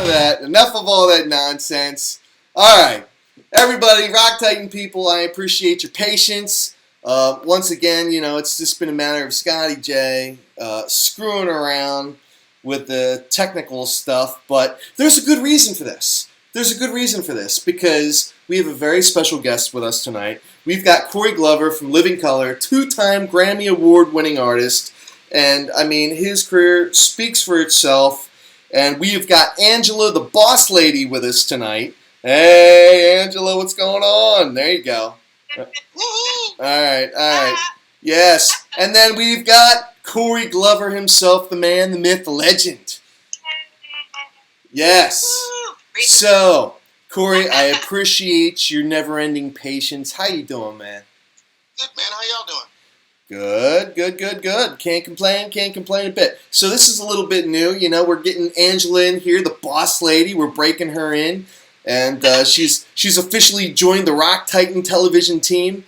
of that. Enough of all that nonsense. All right. Everybody, Rock Titan people, I appreciate your patience. Once again, it's just been a matter of Scotty J screwing around with the technical stuff, but there's a good reason for this. Because we have a very special guest with us tonight. We've got Corey Glover from Living Colour, 2-time Grammy Award winning artist, and I mean his career speaks for itself. And we've got Angela, the boss lady, with us tonight. Hey, Angela, what's going on? There you go. All right. Yes, and then we've got Corey Glover himself, the man, the myth, the legend. Yes. So, Corey, I appreciate your never-ending patience. How you doing, man? Good, man. How y'all doing? Good. Can't complain a bit. So this is a little bit new. We're getting Angela in here, the boss lady. We're breaking her in. And she's officially joined the Rock Titan television team.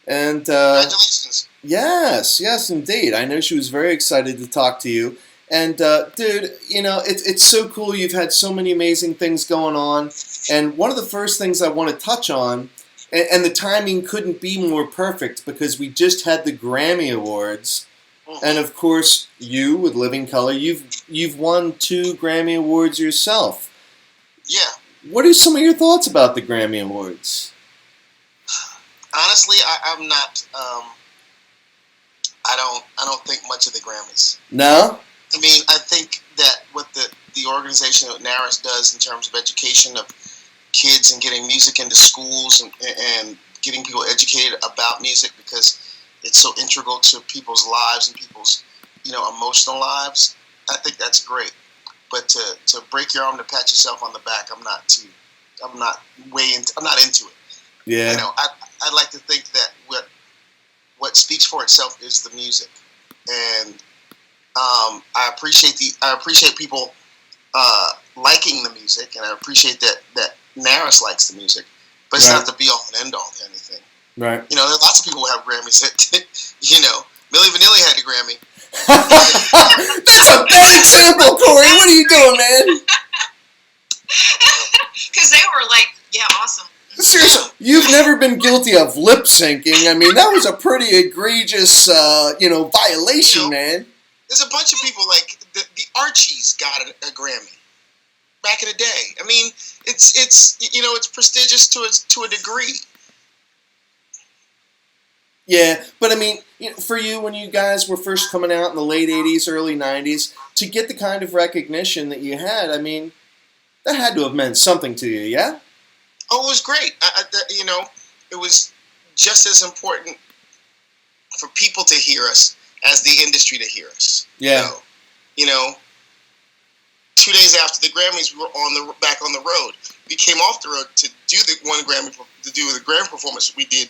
And congratulations. Yes, indeed. I know she was very excited to talk to you. And, dude, it's so cool. You've had so many amazing things going on. And one of the first things I want to touch on, and the timing couldn't be more perfect because we just had the Grammy Awards. Mm-hmm. And, of course, you, with Living Colour, you've won 2 Grammy Awards yourself. Yeah. What are some of your thoughts about the Grammy Awards? Honestly, I'm not, I don't think much of the Grammys. No? I mean, I think that what the organization that NARAS does in terms of education of kids and getting music into schools and getting people educated about music because it's so integral to people's lives and people's, emotional lives, I think that's great. But to break your arm to pat yourself on the back, I'm not into it. Yeah. I'd like to think that what speaks for itself is the music. And I appreciate people liking the music, and I appreciate that NARAS likes the music, but it's not the be all and end all to anything. Right. There are lots of people who have Grammys that, Milli Vanilli had a Grammy. That's a bad example, Corey. What are you doing, man? Because they were like, yeah, awesome. Seriously, you've never been guilty of lip syncing. I mean, that was a pretty egregious, violation, man. There's a bunch of people like the Archies got a Grammy back in the day. I mean, it's prestigious to a degree. Yeah, but I mean, for you, when you guys were first coming out in the late 80s, early 90s, to get the kind of recognition that you had, I mean, that had to have meant something to you, yeah? Oh, it was great. It was just as important for people to hear us as the industry to hear us. Yeah. 2 days after the Grammys, we were back on the road. We came off the road to do the Grammy performance we did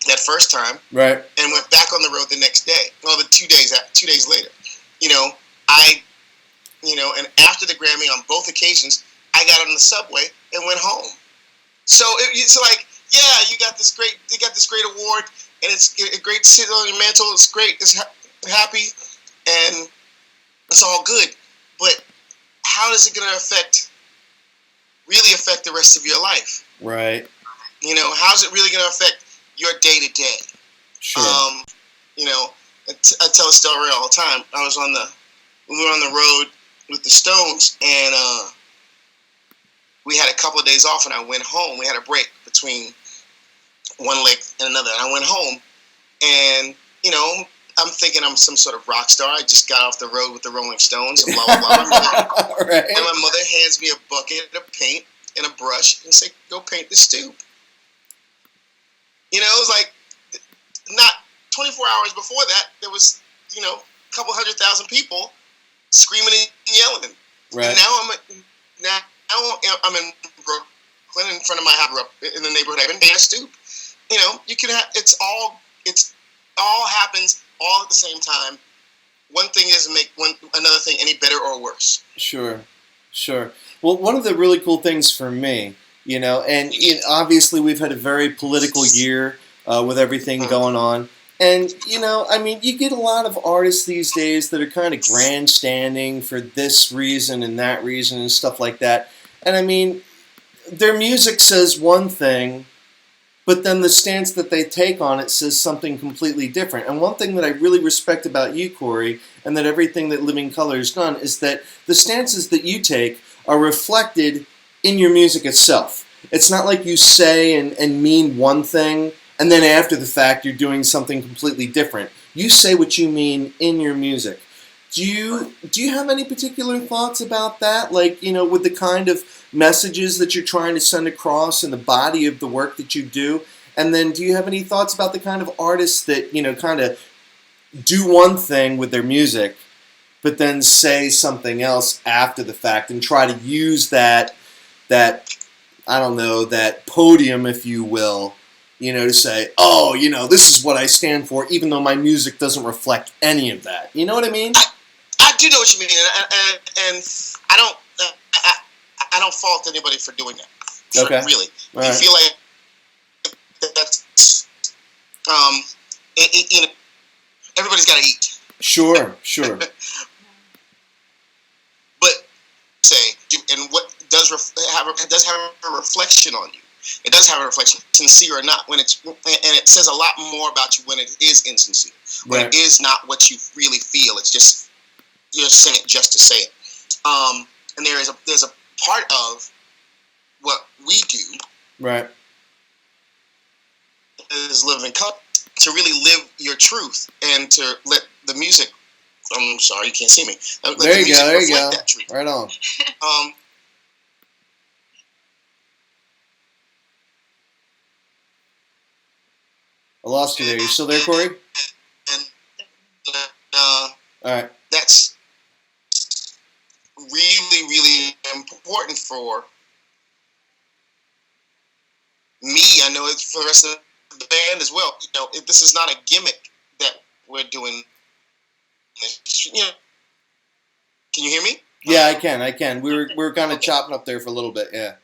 that first time, right? And went back on the road the next day. Well, 2 days later, and after the Grammy on both occasions, I got on the subway and went home. So it's like, yeah, you got this great award, and it's a great sit on your mantle. It's great. It's happy, and it's all good. But how is it going to really affect the rest of your life? Right. How's it really going to affect your day to day? Sure. I tell a story all the time. We were on the road with the Stones, and we had a couple of days off, and I went home. We had a break between one leg and another, and I went home, and I'm thinking I'm some sort of rock star. I just got off the road with the Rolling Stones and blah blah blah. Right. And my mother hands me a bucket of paint and a brush and say, "Go paint the stoop." It was like not 24 hours before that. There was a couple 100,000 people screaming and yelling. Right. And now I'm in Brooklyn in front of my house. I grew up in the neighborhood. I've been painting a stoop. You can have it's all happens all at the same time. One thing doesn't make another thing any better or worse. Sure. Well, one of the really cool things for me, and obviously we've had a very political year with everything going on, And, I mean, you get a lot of artists these days that are kind of grandstanding for this reason and that reason and stuff like that. And, I mean, their music says one thing, but then the stance that they take on it says something completely different. And one thing that I really respect about you, Corey, and that everything that Living Colour has done, is that the stances that you take are reflected in your music itself. It's not like you say and mean one thing, and then after the fact you're doing something completely different. You say what you mean in your music. Do you have any particular thoughts about that? Like, with the kind of messages that you're trying to send across and the body of the work that you do? And then do you have any thoughts about the kind of artists that, kind of do one thing with their music, but then say something else after the fact and try to use that I don't know, that podium, if you will, to say, oh, this is what I stand for, even though my music doesn't reflect any of that. You know what I mean? I do know what you mean, and I don't fault anybody for doing that. Okay. Really, All you right. feel like that's everybody's got to eat. Sure. But say, and what does have a reflection on you. It does have a reflection, sincere or not. And it says a lot more about you when it is insincere. When it is not what you really feel. It's just you're saying it just to say it. And there's a part of what we do, Right. is living color, to really live your truth and to let the music. I'm sorry, you can't see me. Let There the you go. music There you reflect go. that truth. Right on. I lost you there. You still there, Corey? And All right. that's really, really important for me. I know it's for the rest of the band as well. This is not a gimmick that we're doing. Can you hear me? Yeah, I can. We were kind of chopping up there for a little bit. Yeah.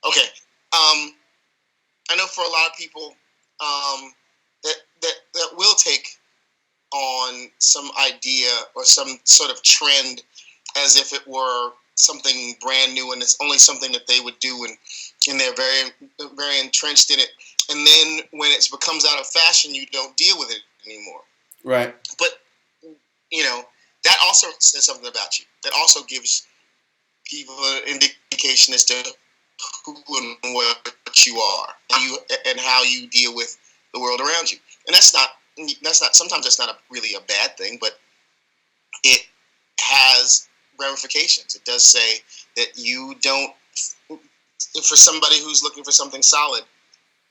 Okay. I know for a lot of people that will take on some idea or some sort of trend as if it were something brand new, and it's only something that they would do, and they're very, very entrenched in it. And then when it becomes out of fashion, you don't deal with it anymore. Right. But that also says something about you. That also gives people an indication as to who and what you are, and how you deal with the world around you. And that's not. Sometimes that's not really a bad thing, but it has ramifications. It does say that you don't. For somebody who's looking for something solid,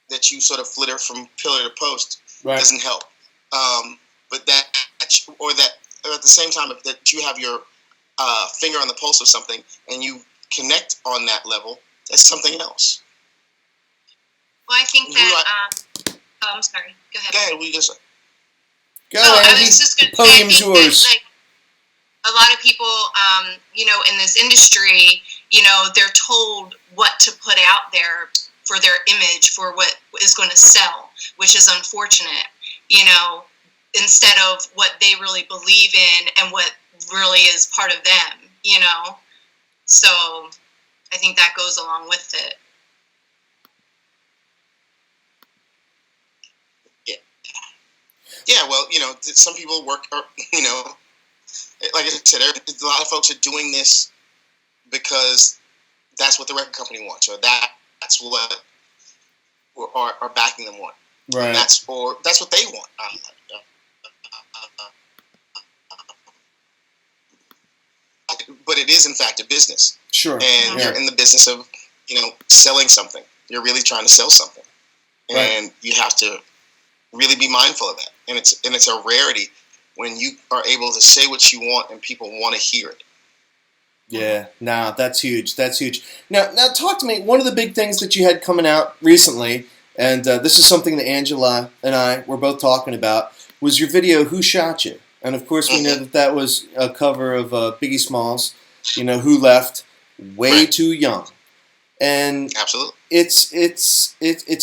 that you sort of flitter from pillar to post doesn't help. But that, or at the same time, that you have your finger on the pulse of something and you connect on that level, that's something else. Well, I think that. I'm sorry. Go ahead. Go ahead. We just. Go ahead. I was just going to say, I think that, a lot of people, in this industry, they're told what to put out there for their image, for what is going to sell, which is unfortunate, instead of what they really believe in and what really is part of them, So I think that goes along with it. Yeah, well, some people work, or, like I said, a lot of folks are doing this because that's what the record company wants, or that's what our backing them want. Right. And that's what they want. But it is, in fact, a business. Sure. And you're in the business of, selling something. You're really trying to sell something. And you have to really be mindful of that. And it's a rarity when you are able to say what you want and people want to hear it. Yeah, that's huge. That's huge. Now talk to me. One of the big things that you had coming out recently, and this is something that Angela and I were both talking about, was your video, Who Shot You? And of course we know that was a cover of Biggie Smalls, Who Left Way Too Young. And absolutely, it's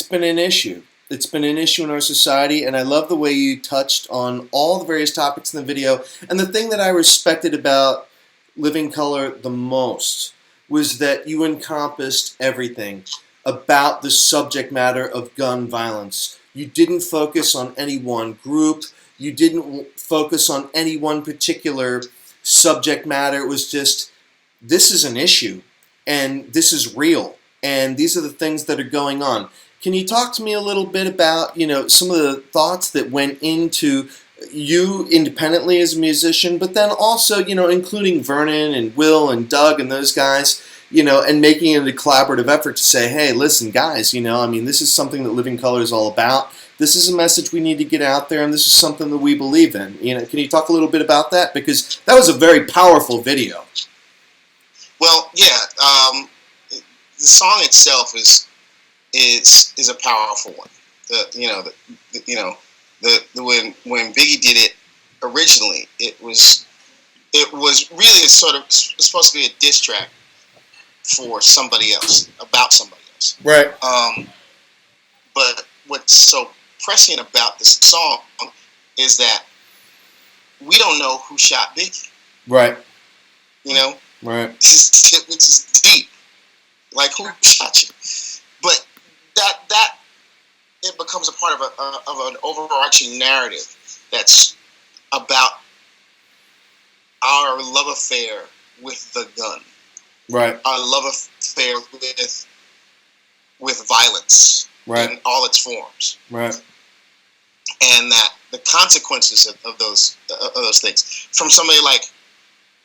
been an issue. It's been an issue in our society, and I love the way you touched on all the various topics in the video. And the thing that I respected about Living Color the most was that you encompassed everything about the subject matter of gun violence. You didn't focus on any one group. You didn't focus on any one particular subject matter. It was just, this is an issue, and this is real, and these are the things that are going on. Can you talk to me a little bit about, some of the thoughts that went into you independently as a musician, but then also, including Vernon and Will and Doug and those guys, and making it a collaborative effort to say, hey, listen, guys, this is something that Living Color is all about. This is a message we need to get out there, and this is something that we believe in. Can you talk a little bit about that? Because that was a very powerful video. Well, yeah, the song itself is a powerful one. When Biggie did it originally, it was really supposed to be a diss track for somebody else, about somebody else. Right. But what's so prescient about this song is that we don't know who shot Biggie. Right. Right. Which is deep. Like, who shot you? But that it becomes a part of an overarching narrative that's about our love affair with the gun. Right. Our love affair with violence. Right. In all its forms. Right. And that the consequences of those things, from somebody like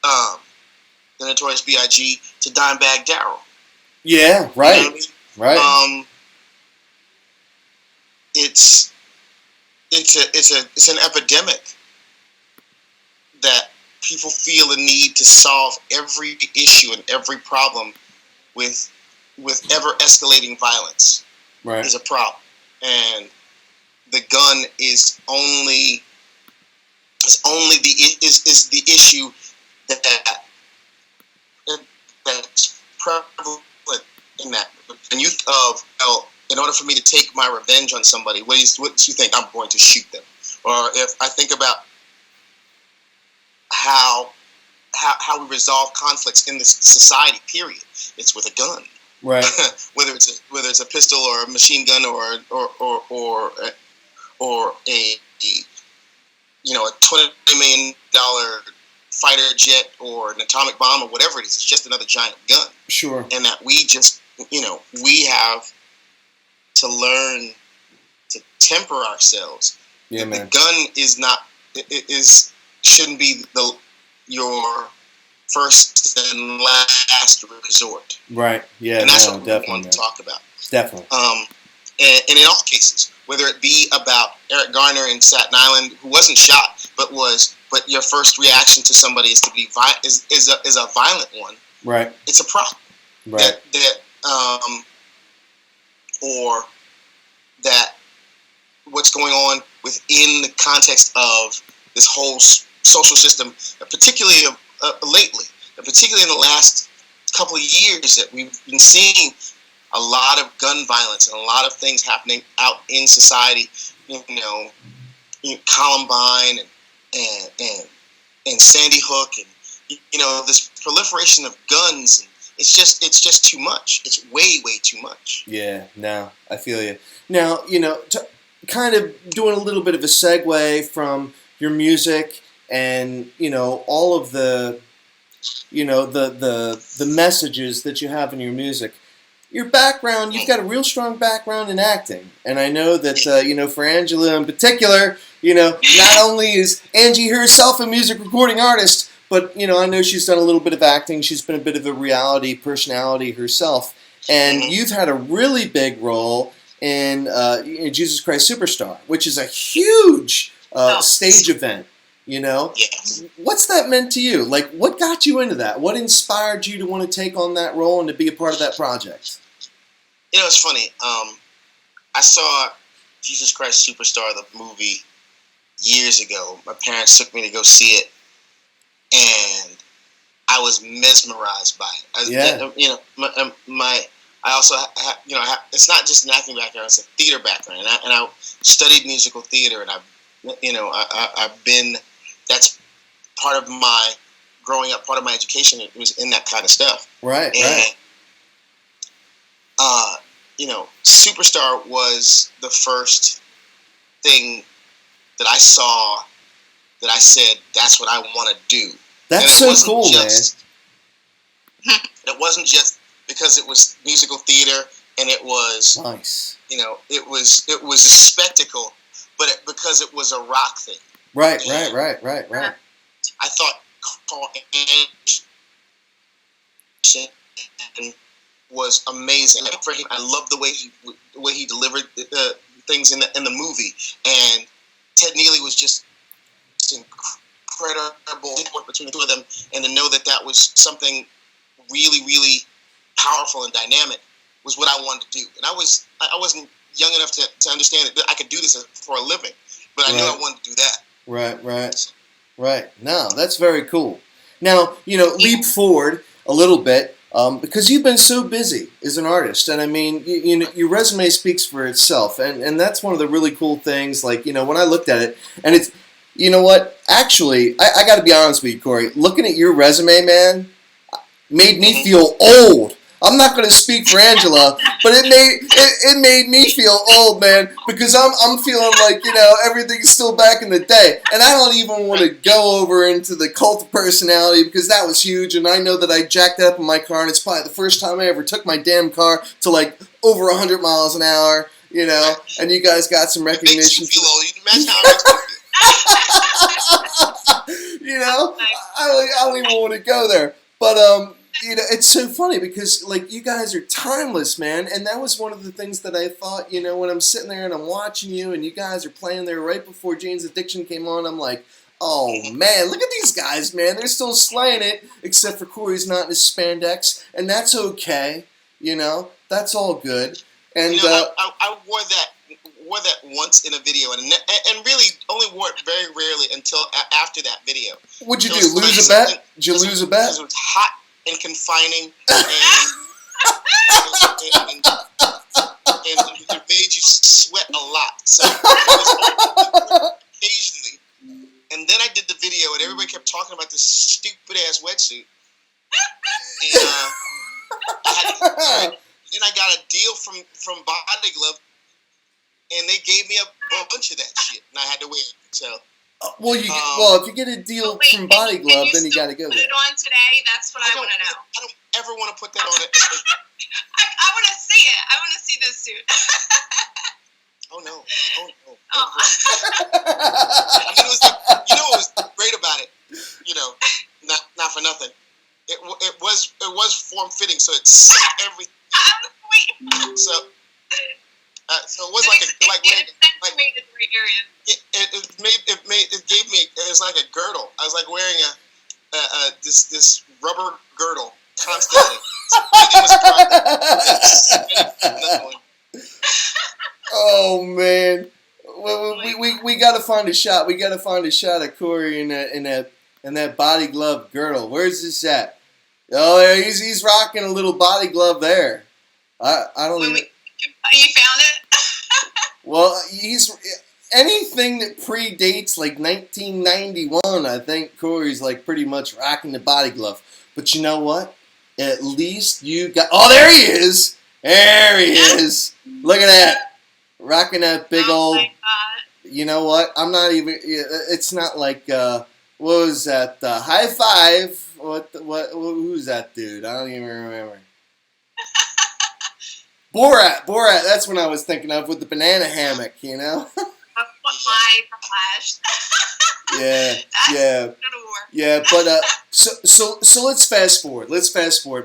the Notorious B.I.G. to Dimebag Darrell. Yeah, right. You know what I mean? Right. It's an epidemic that people feel the need to solve every issue and every problem with ever escalating violence. Right. Is a problem, and the gun is only the issue that's prevalent in that. And you in order for me to take my revenge on somebody, what do you think? I'm going to shoot them. Or if I think about how we resolve conflicts in this society, period, it's with a gun. Right. whether it's a pistol or a machine gun or a $20 million fighter jet or an atomic bomb or whatever it is, it's just another giant gun. Sure. And that we just we have to learn to temper ourselves. Yeah, man. The gun shouldn't be your first and last resort. Right. Yeah. And that's what we want to talk about. Definitely. And in all cases, whether it be about Eric Garner in Staten Island, who wasn't shot, but your first reaction to somebody is to be is a violent one. Right. It's a problem. Right. Or that what's going on within the context of this whole social system, particularly lately, and particularly in the last couple of years, that we've been seeing a lot of gun violence and a lot of things happening out in society. Columbine and Sandy Hook, and this proliferation of guns. And it's just too much. It's way too much. Yeah. No, I feel you. Now, kind of doing a little bit of a segue from your music and all of the the messages that you have in your music. Your background, you've got a real strong background in acting, and I know that for Angela in particular, not only is Angie herself a music recording artist, but I know she's done a little bit of acting. She's been a bit of a reality personality herself, and you've had a really big role in Jesus Christ Superstar, which is a huge stage event. Yes. What's that meant to you? Like, what got you into that? What inspired you to want to take on that role and to be a part of that project? It's funny. I saw Jesus Christ Superstar, the movie, years ago. My parents took me to go see it, and I was mesmerized by it. I also, it's not just an acting background; it's a theater background, and I studied musical theater, and I've been. That's part of my growing up. Part of my education it was in that kind of stuff. Right. Superstar was the first thing that I saw that I said that's what I want to do. That's so cool, man. It wasn't just because it was musical theater and it was nice. It was a spectacle, but because it was a rock thing. Right. I thought Carl was amazing. For him, I loved the way he delivered the things in the movie, and Ted Neely was just incredible between the two of them, and to know that was something really, really powerful and dynamic was what I wanted to do. And I wasn't young enough to understand that I could do this for a living, but I knew I wanted to do that. Right. No, that's very cool. Now, leap forward a little bit, because you've been so busy as an artist, and I mean, your resume speaks for itself, and that's one of the really cool things. Like, when I looked at it, and it's, you know what? Actually, I got to be honest with you, Corey. Looking at your resume, man, made me feel old. I'm not going to speak for Angela, but it made me feel old, man, because I'm feeling like, everything's still back in the day. And I don't even want to go over into the cult of personality because that was huge, and I know that I jacked it up in my car, and it's probably the first time I ever took my damn car to like over 100 miles an hour, and you guys got some recognition. It makes you feel old. You can imagine how it makes me feel. I don't even want to go there, but it's so funny because like you guys are timeless, man, and that was one of the things that I thought, when I'm sitting there and I'm watching you and you guys are playing there right before Jane's Addiction came on, I'm like, oh man, look at these guys, man, they're still slaying it, except for Corey's not in his spandex, and that's okay, that's all good, and I wore that once in a video, and really only wore it very rarely until after that video. What'd you do? Lose a bet? Did you lose a bet? Because it was hot and confining, and it made you sweat a lot. So it was occasionally, and then I did the video, and everybody kept talking about this stupid ass wetsuit, and then I got a deal from Body Glove. And they gave me a bunch of that shit, and I had to wear it. So, well, if you get a deal from Body Glove, then you got to go put there. it on today. That's what I want to know. I don't ever want to put that on it. I want to see it. I want to see this suit. Oh no! I mean, it was what was great about it? Not for nothing. It was form fitting, so it sat everything. So it was it was like a girdle. I was like wearing this rubber girdle constantly. Oh man, we got to find a shot. We got to find a shot of Corey in that Body Glove girdle. Where's this at? Oh, he's rocking a little Body Glove there. I don't even. You found it? Well, anything that predates like 1991, I think Corey's like pretty much rocking the Body Glove. But you know what? At least you got. Oh, there he is! There he is! Look at that, rocking that big old. My God. You know what? I'm not even. It's not like what was that? High Five. What? Who's that dude? I don't even remember. Borat, that's what I was thinking of with the banana hammock, My gosh. Yeah, but so let's fast forward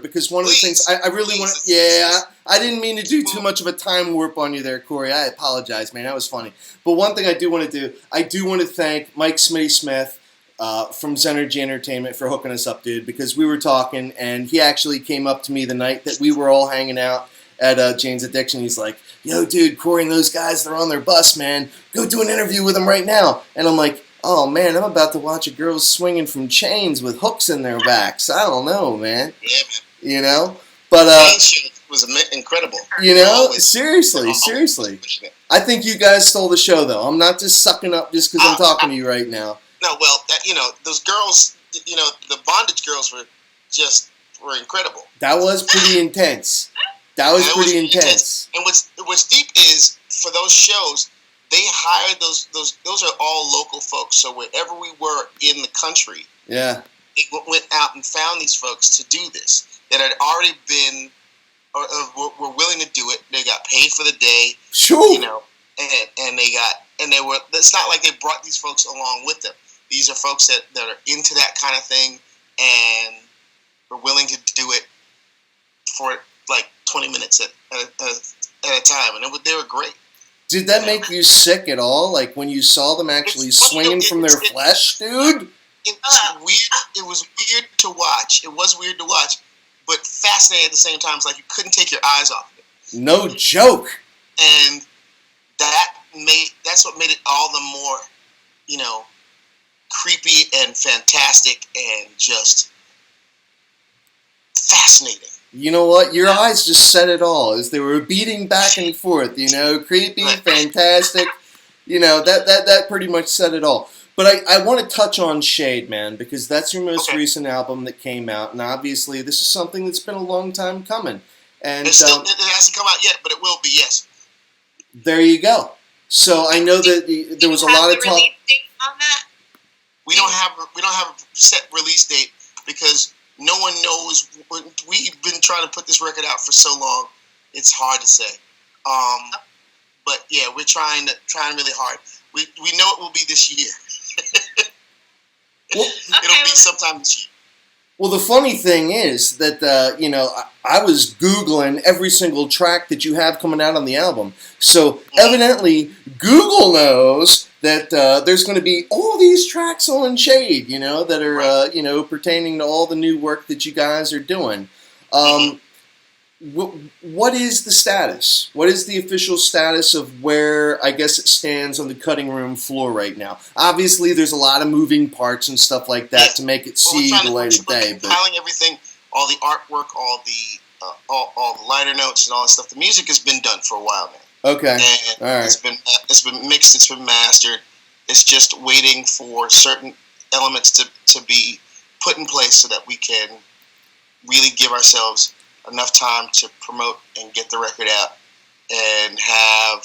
because one of the things I really want to, I didn't mean to do too much of a time warp on you there, Corey. I apologize, man, that was funny. But one thing I do want to do, I do want to thank Mike Smitty Smith from Zenergy Entertainment for hooking us up, dude, because we were talking and he actually came up to me the night that we were all hanging out at Jane's Addiction. He's like, yo, dude, Corey and those guys, they're on their bus, man. Go do an interview with them right now. And I'm like, oh, man, I'm about to watch a girl swinging from chains with hooks in their backs. I don't know, man. Yeah, man. But was incredible. You know, seriously. I think you guys stole the show, though. I'm not just sucking up just because I'm talking to you right now. No, well, those girls, the bondage girls were incredible. That was pretty intense. That was pretty intense. And what's deep is, for those shows, they hired those are all local folks. So wherever we were in the country, yeah, they went out and found these folks to do this that had already been or were willing to do it. They got paid for the day, sure, and they were. It's not like they brought these folks along with them. These are folks that are into that kind of thing and were willing to do it for like 20 minutes at a time, and they were great. Did that make you sick at all? Like when you saw them actually swinging from their flesh, dude? It was weird. It was weird to watch. It was weird to watch, but fascinating at the same time. It's like you couldn't take your eyes off of it. No joke. And that's what made it all the more, creepy and fantastic and just fascinating. You know what? Your eyes just said it all as they were beating back and forth, creepy, fantastic. That pretty much said it all. But I want to touch on Shade, man, because that's your most recent album that came out. And obviously, this is something that's been a long time coming. And it hasn't come out yet, but it will be, yes. There you go. So I know that there was a lot of talk. Release date on that? We don't have a set release date because no one knows. We've been trying to put this record out for so long. It's hard to say. But yeah, we're trying really hard. We know it will be this year. Well, it'll be sometime this year. Well, the funny thing is that I was Googling every single track that you have coming out on the album. So evidently, Google knows that there's going to be all these tracks on Shade, that are pertaining to all the new work that you guys are doing. What is the status? What is the official status of where I guess it stands on the cutting room floor right now? Obviously, there's a lot of moving parts and stuff like that to make it see the light of day. We're compiling everything, all the artwork, all the liner notes, and all that stuff. The music has been done for a while now. Okay, and all right. It's been mixed. It's been mastered. It's just waiting for certain elements to be put in place so that we can really give ourselves enough time to promote and get the record out and have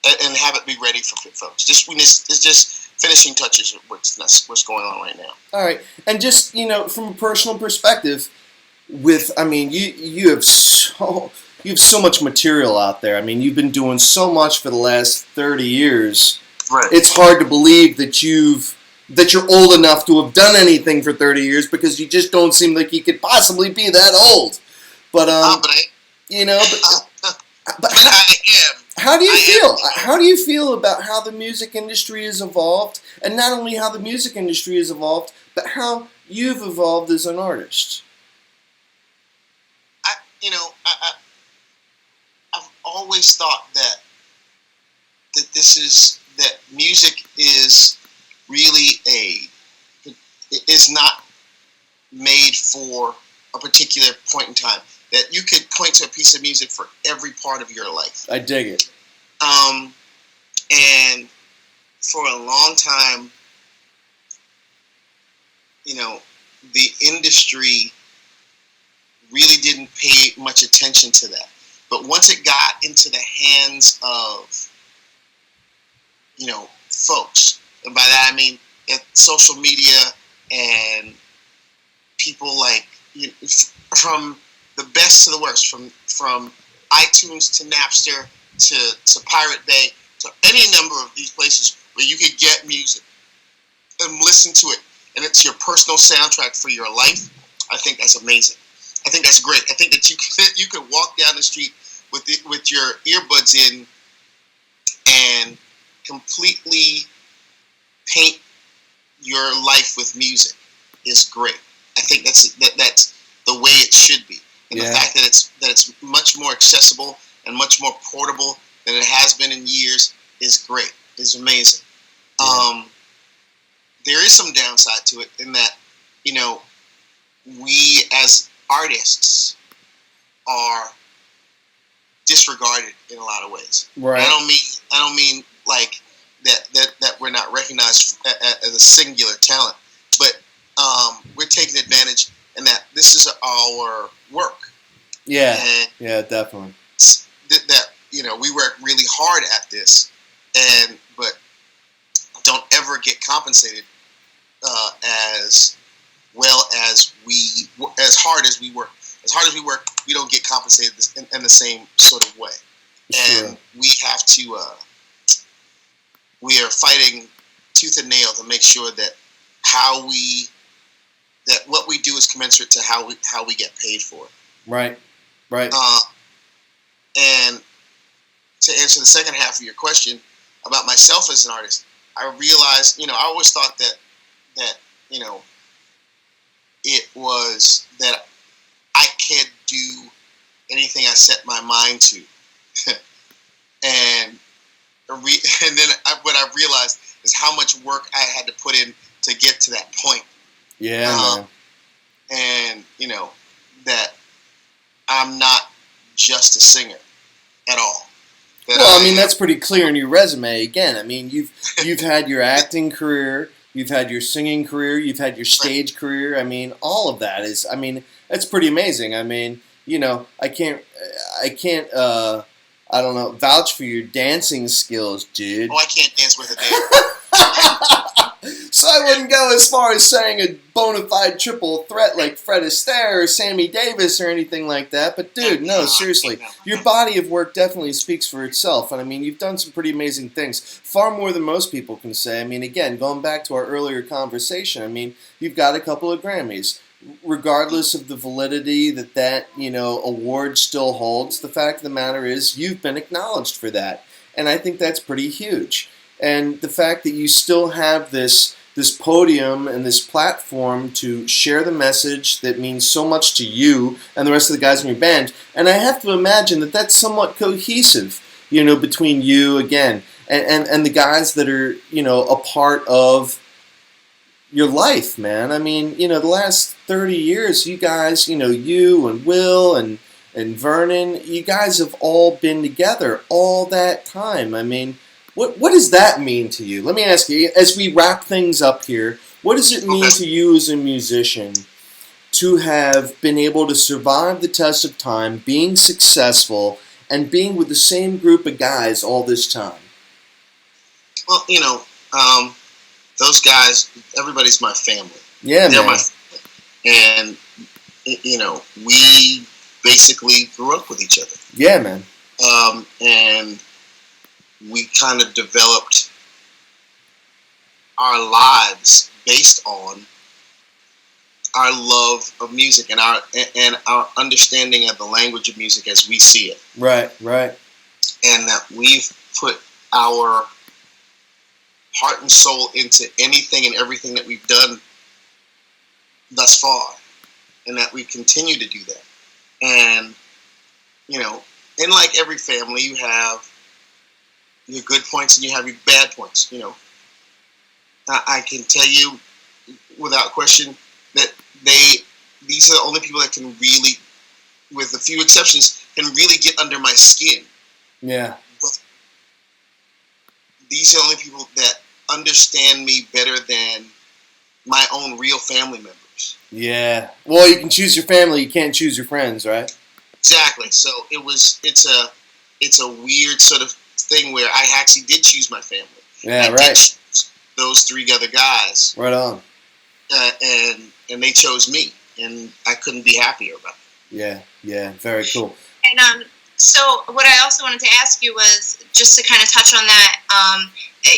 it be ready for folks. It's just finishing touches of what's going on right now. All right, and just from a personal perspective, you have so much material out there. I mean, you've been doing so much for the last 30 years. Right. It's hard to believe that you're old enough to have done anything for 30 years because you just don't seem like you could possibly be that old. But I am. How do you feel? How do you feel about how the music industry has evolved, and not only how the music industry has evolved, but how you've evolved as an artist? I've always thought that music is really is not made for a particular point in time. That you could point to a piece of music for every part of your life. I dig it. And for a long time, the industry really didn't pay much attention to that. But once it got into the hands of, folks, and by that I mean social media and people like, from the best to the worst, from iTunes to Napster to Pirate Bay to any number of these places where you could get music and listen to it, and it's your personal soundtrack for your life. I think that's amazing. I think that's great. I think that you could walk down the street with your earbuds in and completely paint your life with music is great. I think that's the way it should be. And the fact that it's much more accessible and much more portable than it has been in years is great. Is amazing. Yeah. There is some downside to it in that, we as artists are disregarded in a lot of ways. Right. I don't mean like that we're not recognized as a singular talent, but we're taking advantage, and that this is our work. Yeah. And yeah, definitely. That we work really hard at this, but don't ever get compensated as well as as hard as we work. As hard as we work, we don't get compensated in the same sort of way. Sure. And we have to. We are fighting tooth and nail to make sure that what we do is commensurate to how we get paid for it. Right. Right. And to answer the second half of your question about myself as an artist, I realized, I always thought that it was that I can't do anything I set my mind to. and then what I realized is how much work I had to put in to get to that point. Yeah, man. And, that I'm not just a singer at all. Well, I mean, that's pretty clear in your resume. Again, I mean, you've had your acting career, you've had your singing career, you've had your stage career. I mean, all of that is, I mean, that's pretty amazing. I mean, I can't, I don't know, vouch for your dancing skills, dude. Oh, I can't dance with a damn. So I wouldn't go as far as saying a bona fide triple threat like Fred Astaire or Sammy Davis or anything like that. But dude, no, seriously, your body of work definitely speaks for itself. And I mean, you've done some pretty amazing things, far more than most people can say. I mean, again, going back to our earlier conversation, I mean, you've got a couple of Grammys. Regardless of the validity that award still holds, the fact of the matter is you've been acknowledged for that. And I think that's pretty huge. And the fact that you still have this podium and this platform to share the message that means so much to you and the rest of the guys in your band. And I have to imagine that that's somewhat cohesive, between you, again, and the guys that are, a part of your life, man. I mean, the last 30 years, you guys, you and Will and Vernon, you guys have all been together all that time. I mean, what does that mean to you? Let me ask you, as we wrap things up here, what does it mean to you as a musician to have been able to survive the test of time, being successful, and being with the same group of guys all this time? Well, those guys, everybody's my family. Yeah, They're man. my family. And, we basically grew up with each other. Yeah, man. And we kind of developed our lives based on our love of music and our understanding of the language of music as we see it. Right. And that we've put our heart and soul into anything and everything that we've done thus far, and that we continue to do that. And in like every family, you have your good points and you have your bad points. I can tell you without question that these are the only people that can really, with a few exceptions, can really get under my skin. Yeah. But these are the only people that understand me better than my own real family members. Yeah. Well, you can choose your family, you can't choose your friends, right? Exactly. So it's a weird sort of thing where I actually did choose my family. Yeah, I right. did choose those three other guys. Right on. And they chose me, and I couldn't be happier about it. Yeah, very cool. And so what I also wanted to ask you was, just to kind of touch on that,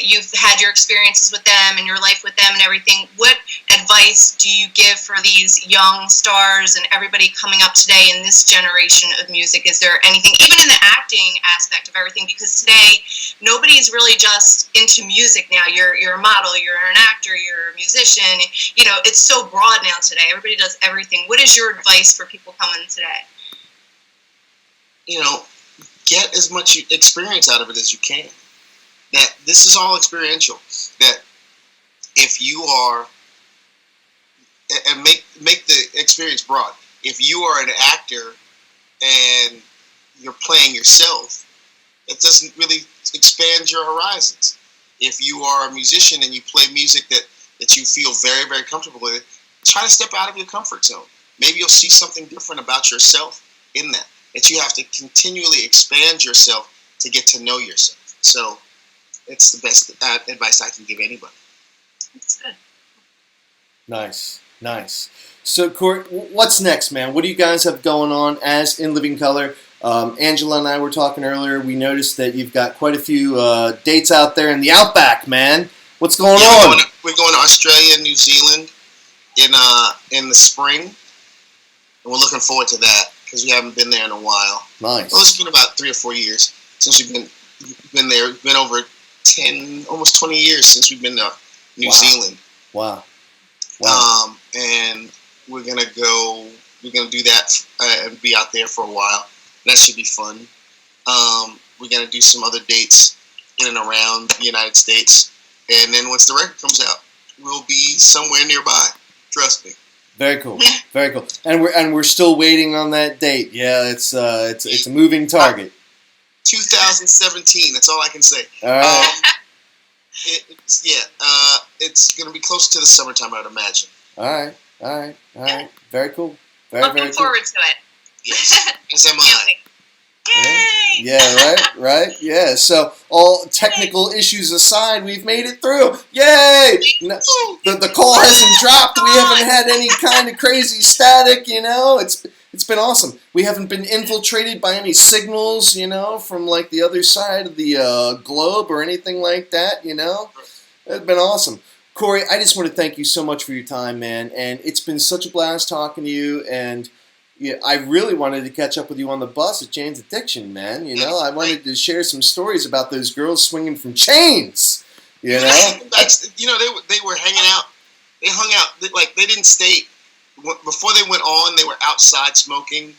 you've had your experiences with them and your life with them and everything. What advice do you give for these young stars and everybody coming up today in this generation of music? Is there anything, even in the acting aspect of everything? Because today, nobody's really just into music now. You're a model, you're an actor, you're a musician. It's so broad now today. Everybody does everything. What is your advice for people coming today? Get as much experience out of it as you can. That this is all experiential. That if you are, and make the experience broad. If you are an actor and you're playing yourself, it doesn't really expand your horizons. If you are a musician and you play music that you feel very, very comfortable with, try to step out of your comfort zone. Maybe you'll see something different about yourself in that you have to continually expand yourself to get to know yourself. So it's the best advice I can give anybody. That's good. Nice. So, Corey, what's next, man? What do you guys have going on as In Living Color? Angela and I were talking earlier. We noticed that you've got quite a few dates out there in the Outback, man. What's going on? We're going to Australia and New Zealand in the spring, and we're looking forward to that because we haven't been there in a while. Nice. Well, it's been about 3 or 4 years since we've been there. It's been over 10, almost 20 years since we've been to New Zealand. Wow. And we're gonna do that and be out there for a while. That should be fun. We're gonna do some other dates in and around the United States, and then once the record comes out, we'll be somewhere nearby. Trust me. Very cool. Very cool. And we're still waiting on that date. Yeah, it's a moving target. 2017. That's all I can say. All right. It's gonna be close to the summertime, I'd imagine. All right. Yeah. Very cool. Looking forward to it. Yes. As am I. Yay! Yeah, right. Yeah. So all technical issues aside, we've made it through. Yay! No, the call hasn't dropped. We haven't had any kind of crazy static. It's been awesome. We haven't been infiltrated by any signals, from like the other side of the globe or anything like that. It's been awesome. Corey, I just want to thank you so much for your time, man. And it's been such a blast talking to you. And I really wanted to catch up with you on the bus at Jane's Addiction, man. I wanted to share some stories about those girls swinging from chains. They were hanging out. They hung out. Like they didn't stay before they went on. They were outside smoking,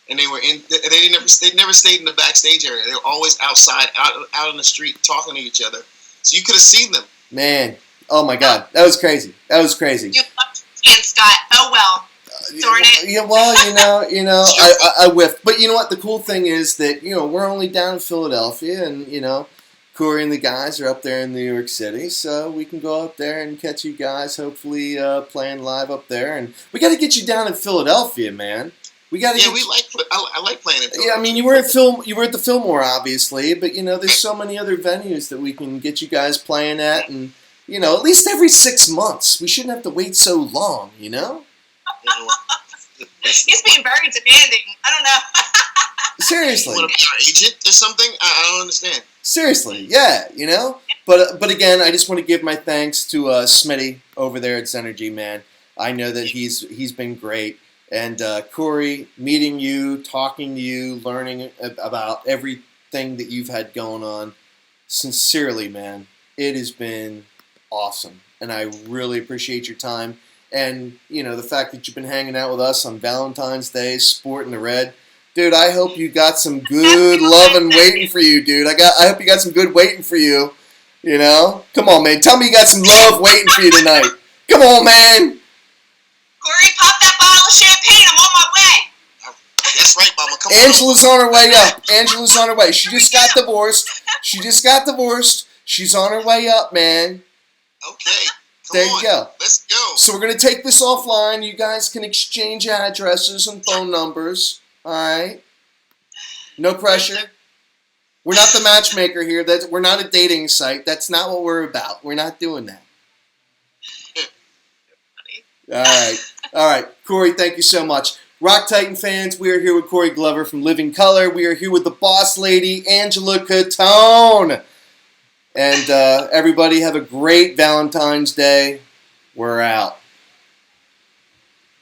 and they were in. They never stayed in the backstage area. They were always outside, out on the street, talking to each other. So you could have seen them. Man. Oh my God, that was crazy. You left and Scott. Oh well. Darn it. Yeah, well, I whiffed. But you know what? The cool thing is that we're only down in Philadelphia, and Corey and the guys are up there in New York City, so we can go up there and catch you guys. Hopefully, playing live up there, and we got to get you down in Philadelphia, man. We got to. Yeah, I like playing in Philadelphia. Yeah, I mean, you were at the Fillmore, obviously, but there's so many other venues that we can get you guys playing at, and. At least every 6 months. We shouldn't have to wait so long, He's being very demanding. I don't know. Seriously. You want to be our agent or something? I don't understand. Seriously, yeah, But again, I just want to give my thanks to Smitty over there at Zenergy, man. I know that he's been great. And Corey, meeting you, talking to you, learning about everything that you've had going on. Sincerely, man, it has been awesome, and I really appreciate your time, and the fact that you've been hanging out with us on Valentine's Day, sporting the red, dude. I hope you got some good loving waiting for you, dude. I hope you got some good waiting for you. Come on, man. Tell me you got some love waiting for you tonight. Come on, man. Corey, pop that bottle of champagne. I'm on my way. That's right, Mama. Come Angela's on her way up. Angela's on her way. She just got divorced. She's on her way up, man. Okay. There you go. Let's go. So we're going to take this offline. You guys can exchange addresses and phone numbers. All right? No pressure. We're not the matchmaker here. We're not a dating site. That's not what we're about. We're not doing that. All right. Corey, thank you so much. Rock Titan fans, we are here with Corey Glover from Living Color. We are here with the boss lady, Angie Cottone. And everybody have a great Valentine's Day. We're out.